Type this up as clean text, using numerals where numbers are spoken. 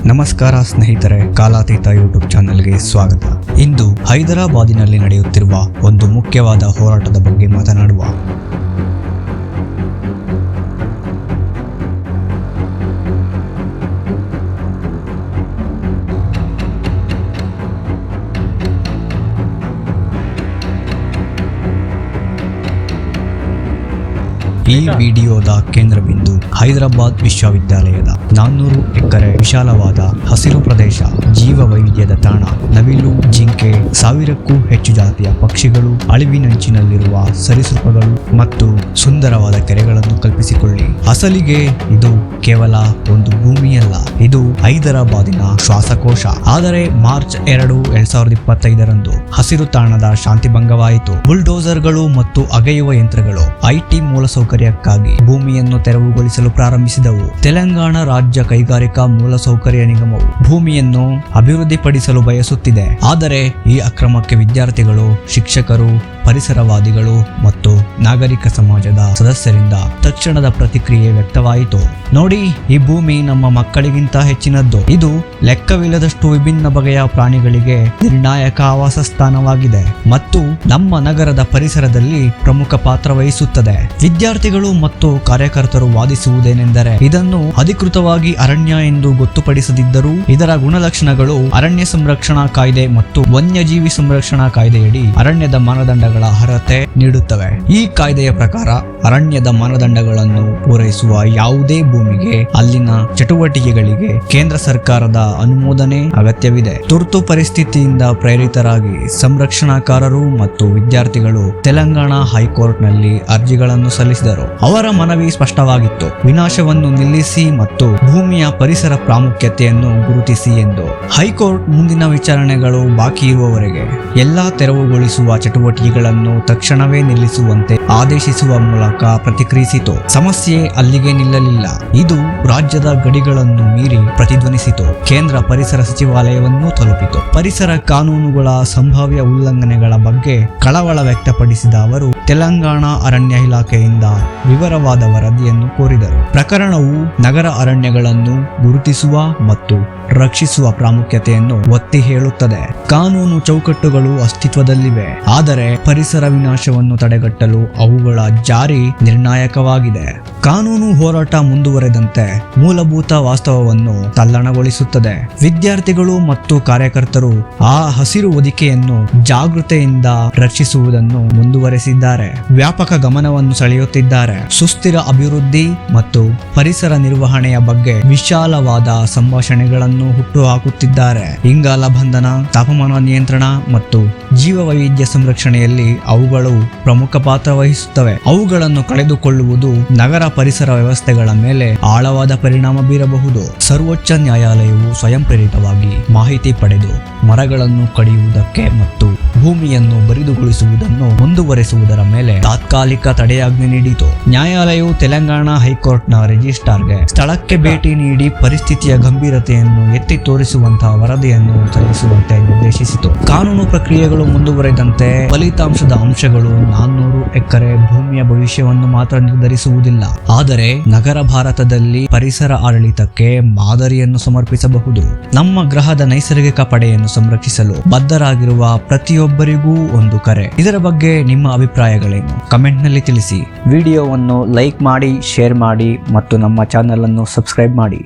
ನಮಸ್ಕಾರ ಸ್ನೇಹಿತರೆ, ಕಾಲಾತೀತ ಯೂಟ್ಯೂಬ್ ಚಾನೆಲ್ಗೆ ಸ್ವಾಗತ. ಇಂದು ಹೈದರಾಬಾದಿನಲ್ಲಿ ನಡೆಯುತ್ತಿರುವ ಒಂದು ಮುಖ್ಯವಾದ ಹೋರಾಟದ ಬಗ್ಗೆ ಮಾತನಾಡುವ. ಈ ವಿಡಿಯೋದ ಕೇಂದ್ರ ಬಿಂದು ಹೈದರಾಬಾದ್ ವಿಶ್ವವಿದ್ಯಾಲಯದ 400 ಎಕರೆ ವಿಶಾಲವಾದ ಹಸಿರು ಪ್ರದೇಶ, ಜೀವ ವೈವಿಧ್ಯದ ತಾಣ, ನವಿಲು, ಜಿಂಕೆ, 1000ಕ್ಕೂ ಹೆಚ್ಚು ಜಾತಿಯ ಪಕ್ಷಿಗಳು, ಅಳಿವಿನಂಚಿನಲ್ಲಿರುವ ಸರೀಸೃಪಗಳು ಮತ್ತು ಸುಂದರವಾದ ಕೆರೆಗಳನ್ನು ಕಲ್ಪಿಸಿಕೊಳ್ಳಿ. ಅಸಲಿಗೆ ಇದು ಕೇವಲ ಒಂದು ಭೂಮಿಯಲ್ಲ, ಇದು ಹೈದರಾಬಾದಿನ ಶ್ವಾಸಕೋಶ. ಆದರೆ ಮಾರ್ಚ್ 2, 2025ರಂದು ಹಸಿರು ತಾಣದ ಶಾಂತಿಭಂಗವಾಯಿತು. ಬುಲ್ಡೋಸರ್ಗಳು ಮತ್ತು ಅಗೆಯುವ ಯಂತ್ರಗಳು ಐಟಿ ಮೂಲಸೌಕರ್ಯಕ್ಕಾಗಿ ಭೂಮಿಯನ್ನು ತೆರವುಗೊಳಿಸಲು ಪ್ರಾರಂಭಿಸಿದವು. ತೆಲಂಗಾಣ ರಾಜ್ಯ ಕೈಗಾರಿಕಾ ಮೂಲಸೌಕರ್ಯ ನಿಗಮವು ಭೂಮಿಯನ್ನು ಅಭಿವೃದ್ಧಿಪಡಿಸಲು ಬಯಸುತ್ತಿದೆ. ಆದರೆ ಈ ಅಕ್ರಮಕ್ಕೆ ವಿದ್ಯಾರ್ಥಿಗಳು, ಶಿಕ್ಷಕರು, ಪರಿಸರವಾದಿಗಳು ಮತ್ತು ನಾಗರಿಕ ಸಮಾಜದ ಸದಸ್ಯರಿಂದ ತಕ್ಷಣದ ಪ್ರತಿಕ್ರಿಯೆ ವ್ಯಕ್ತವಾಯಿತು. ನೋಡಿ, ಈ ಭೂಮಿ ನಮ್ಮ ಮಕ್ಕಳಿಗಿಂತ ಹೆಚ್ಚಿನದ್ದು. ಇದು ಲೆಕ್ಕವಿಲ್ಲದಷ್ಟು ವಿಭಿನ್ನ ಬಗೆಯ ಪ್ರಾಣಿಗಳಿಗೆ ನಿರ್ಣಾಯಕ ಆವಾಸ ಸ್ಥಾನವಾಗಿದೆ ಮತ್ತು ನಮ್ಮ ನಗರದ ಪರಿಸರದಲ್ಲಿ ಪ್ರಮುಖ ಪಾತ್ರ ವಹಿಸುತ್ತದೆ. ವಿದ್ಯಾರ್ಥಿಗಳು ಮತ್ತು ಕಾರ್ಯಕರ್ತರು ವಾದಿಸುವುದೇನೆಂದರೆ, ಇದನ್ನು ಅಧಿಕೃತವಾಗಿ ಅರಣ್ಯ ಎಂದು ಗೊತ್ತುಪಡಿಸದಿದ್ದರೂ ಇದರ ಗುಣಲಕ್ಷಣಗಳು ಅರಣ್ಯ ಸಂರಕ್ಷಣಾ ಕಾಯ್ದೆ ಮತ್ತು ವನ್ಯಜೀವಿ ಸಂರಕ್ಷಣಾ ಕಾಯ್ದೆಯಡಿ ಅರಣ್ಯದ ಮಾನದಂಡಗಳ ಅರ್ಹತೆ ನೀಡುತ್ತವೆ. ಈ ಕಾಯ್ದೆಯ ಪ್ರಕಾರ ಅರಣ್ಯದ ಮಾನದಂಡಗಳನ್ನು ಪೂರೈಸುವ ಯಾವುದೇ ಭೂಮಿಗೆ ಅಲ್ಲಿನ ಚಟುವಟಿಕೆಗಳಿಗೆ ಕೇಂದ್ರ ಸರ್ಕಾರದ ಅನುಮೋದನೆ ಅಗತ್ಯವಿದೆ. ತುರ್ತು ಪರಿಸ್ಥಿತಿಯಿಂದ ಪ್ರೇರಿತರಾಗಿ ಸಂರಕ್ಷಣಾಕಾರರು ಮತ್ತು ವಿದ್ಯಾರ್ಥಿಗಳು ತೆಲಂಗಾಣ ಹೈಕೋರ್ಟ್ನಲ್ಲಿ ಅರ್ಜಿಗಳನ್ನು ಸಲ್ಲಿಸಿದರು. ಅವರ ಮನವಿ ಸ್ಪಷ್ಟವಾಗಿತ್ತು: ವಿನಾಶವನ್ನು ನಿಲ್ಲಿಸಿ ಮತ್ತು ಭೂಮಿಯ ಪರಿಸರ ಪ್ರಾಮುಖ್ಯತೆಯನ್ನು ಗುರುತಿಸಿ ಎಂದು. ಹೈಕೋರ್ಟ್ ಮುಂದಿನ ವಿಚಾರಣೆಗಳು ಬಾಕಿ ಇರುವವರೆಗೆ ಎಲ್ಲಾ ತೆರವುಗೊಳಿಸುವ ಚಟುವಟಿಕೆಗಳನ್ನು ತಕ್ಷಣವೇ ನಿಲ್ಲಿಸುವಂತೆ ಆದೇಶಿಸುವ ಮೂಲಕ ಪ್ರತಿಕ್ರಿಯಿಸಿತು. ಸಮಸ್ಯೆ ಅಲ್ಲಿಗೆ ನಿಲ್ಲಲಿಲ್ಲ. ಇದು ರಾಜ್ಯದ ಗಡಿಗಳನ್ನು ಮೀರಿ ಪ್ರತಿಧ್ವನಿಸಿತು. ಕೇಂದ್ರ ಪರಿಸರ ಸಚಿವಾಲಯವನ್ನು ತಲುಪಿತು. ಪರಿಸರ ಕಾನೂನುಗಳ ಸಂಭಾವ್ಯ ಉಲ್ಲಂಘನೆಗಳ ಬಗ್ಗೆ ಕಳವಳ ವ್ಯಕ್ತಪಡಿಸಿದ ಅವರು ತೆಲಂಗಾಣ ಅರಣ್ಯ ಇಲಾಖೆಯಿಂದ ವಿವರವಾದ ವರದಿಯನ್ನು ಕೋರಿದರು. ಪ್ರಕರಣವು ನಗರ ಅರಣ್ಯಗಳನ್ನು ಗುರುತಿಸುವ ಮತ್ತು ರಕ್ಷಿಸುವ ಪ್ರಾಮುಖ್ಯತೆಯನ್ನು ಒತ್ತಿ ಹೇಳುತ್ತದೆ. ಕಾನೂನು ಚೌಕಟ್ಟುಗಳು ಅಸ್ತಿತ್ವದಲ್ಲಿವೆ, ಆದರೆ ಪರಿಸರ ವಿನಾಶವನ್ನು ತಡೆಗಟ್ಟಲು ಅವುಗಳ ಜಾರಿ ನಿರ್ಣಾಯಕವಾಗಿದೆ. ಕಾನೂನು ಹೋರಾಟ ಮುಂದುವರೆದಂತೆ ಮೂಲಭೂತ ವಾಸ್ತವವನ್ನು ತಲ್ಲಣಗೊಳಿಸುತ್ತದೆ. ವಿದ್ಯಾರ್ಥಿಗಳು ಮತ್ತು ಕಾರ್ಯಕರ್ತರು ಆ ಹಸಿರು ಹೊದಿಕೆಯನ್ನು ಜಾಗೃತೆಯಿಂದ ರಕ್ಷಿಸುವುದನ್ನು ಮುಂದುವರೆಸಿದ್ದಾರೆ. ವ್ಯಾಪಕ ಗಮನವನ್ನು ಸೆಳೆಯುತ್ತಿದ್ದಾರೆ. ಸುಸ್ಥಿರ ಅಭಿವೃದ್ಧಿ ಮತ್ತು ಪರಿಸರ ನಿರ್ವಹಣೆಯ ಬಗ್ಗೆ ವಿಶಾಲವಾದ ಸಂಭಾಷಣೆಗಳನ್ನು ಹುಟ್ಟುಹಾಕುತ್ತಿದ್ದಾರೆ. ಇಂಗಾಲ ಬಂಧನ, ತಾಪಮಾನ ನಿಯಂತ್ರಣ ಮತ್ತು ಜೀವ ವೈವಿಧ್ಯ ಸಂರಕ್ಷಣೆಯಲ್ಲಿ ಅವುಗಳು ಪ್ರಮುಖ ಪಾತ್ರ ವಹಿಸುತ್ತವೆ. ಅವುಗಳನ್ನು ಕಳೆದುಕೊಳ್ಳುವುದು ನಗರ ಪರಿಸರ ವ್ಯವಸ್ಥೆಗಳ ಮೇಲೆ ಆಳವಾದ ಪರಿಣಾಮ ಬೀರಬಹುದು. ಸರ್ವೋಚ್ಚ ನ್ಯಾಯಾಲಯವು ಸ್ವಯಂ ಪ್ರೇರಿತವಾಗಿ ಮಾಹಿತಿ ಪಡೆದು ಮರಗಳನ್ನು ಕಡಿಯುವುದಕ್ಕೆ ಮತ್ತು ಭೂಮಿಯನ್ನು ಬರಿದುಗೊಳಿಸುವುದನ್ನು ಮುಂದುವರೆಸುವುದರ ಮೇಲೆ ತಾತ್ಕಾಲಿಕ ತಡೆಯಾಜ್ಞೆ ನೀಡಿತು. ನ್ಯಾಯಾಲಯವು ತೆಲಂಗಾಣ ಹೈಕೋರ್ಟ್ನ ರಿಜಿಸ್ಟ್ರಾರ್ಗೆ ಸ್ಥಳಕ್ಕೆ ಭೇಟಿ ನೀಡಿ ಪರಿಸ್ಥಿತಿಯ ಗಂಭೀರತೆಯನ್ನು ಎತ್ತಿ ತೋರಿಸುವಂತಹ ವರದಿಯನ್ನು ಸಲ್ಲಿಸುವಂತೆ ನಿರ್ದೇಶಿಸಿತು. ಕಾನೂನು ಪ್ರಕ್ರಿಯೆಗಳು ಮುಂದುವರೆದಂತೆ ಫಲಿತಾಂಶದ ಅಂಶಗಳು 400 ಎಕರೆ ಭೂಮಿಯ ಭವಿಷ್ಯವನ್ನು ಮಾತ್ರ ನಿರ್ಧರಿಸುವುದಿಲ್ಲ, ಆದರೆ ನಗರ ಭಾರತದಲ್ಲಿ ಪರಿಸರ ಆಡಳಿತಕ್ಕೆ ಮಾದರಿಯನ್ನು ಸಮರ್ಪಿಸಬಹುದು. ನಮ್ಮ ಗ್ರಹದ ನೈಸರ್ಗಿಕ ಪಡೆಯನ್ನು ಸಂರಕ್ಷಿಸಲು ಬದ್ಧರಾಗಿರುವ ಪ್ರತಿಯೊಬ್ಬರಿಗೂ ಒಂದು ಕರೆ. ಇದರ ಬಗ್ಗೆ ನಿಮ್ಮ ಅಭಿಪ್ರಾಯಗಳೇನು? ಕಮೆಂಟ್ನಲ್ಲಿ ತಿಳಿಸಿ. ವಿಡಿಯೋವನ್ನು ಲೈಕ್ ಮಾಡಿ, ಶೇರ್ ಮಾಡಿ ಮತ್ತು ನಮ್ಮ ಚಾನೆಲ್ ಅನ್ನು ಸಬ್ಸ್ಕ್ರೈಬ್ ಮಾಡಿ.